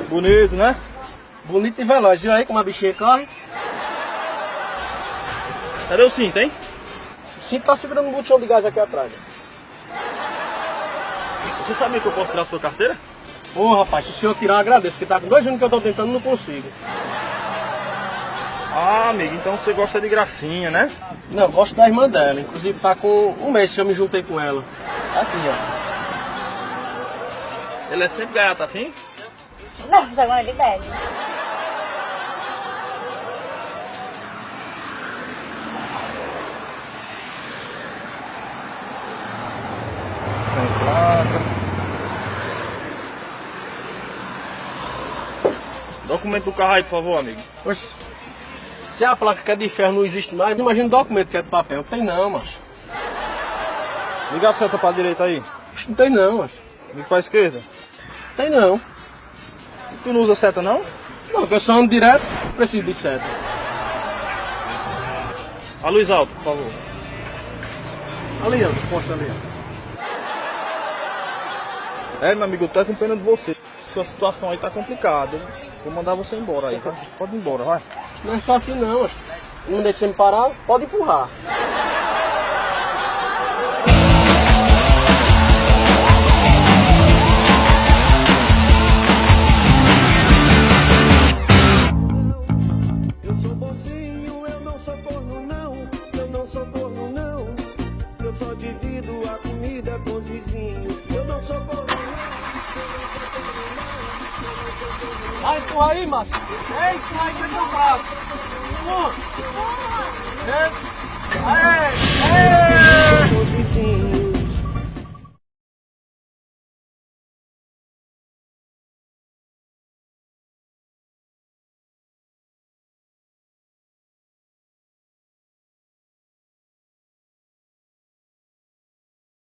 Bonito, né? Bonito e veloz. Viu aí como a bichinha corre? Cadê o cinto, hein? O cinto tá segurando um botão de gás aqui atrás. Você sabia que eu posso tirar a sua carteira? Ô, rapaz, se o senhor tirar, eu agradeço, porque tá com 2 anos que eu tô tentando e não consigo. Ah, amigo, então você gosta de gracinha, né? Não, gosto da irmã dela. Inclusive tá com 1 mês que eu me juntei com ela. Tá aqui, ó. Ele é sempre gaiato assim? Não, agora de 10. Sem placa. Documento do carro aí, por favor, amigo. Oxe, se a placa que é de ferro não existe mais, imagina o documento que é de papel. Não tem não, macho. Liga a seta pra direita aí. Oxe, não tem não, macho. Liga pra esquerda. Tem não. Tu não usa seta, não? Não, porque eu só ando direto, preciso de seta. A luz alta, por favor. Ali, ó, posto ali, ó. É, meu amigo, eu tô com pena de você. Sua situação aí tá complicada. Vou mandar você embora aí, tá? Pode ir embora, vai. Não é só assim não, macho. Não deixa me parar, pode empurrar. Eu sou bonzinho, eu não sou corno não, eu não sou corno não. Eu só divido a comida com os vizinhos. Eu não sou corno não, Vai, empurra aí, macho. Ei, empurra aí, que é teu braço. Empurra. Ei, ei.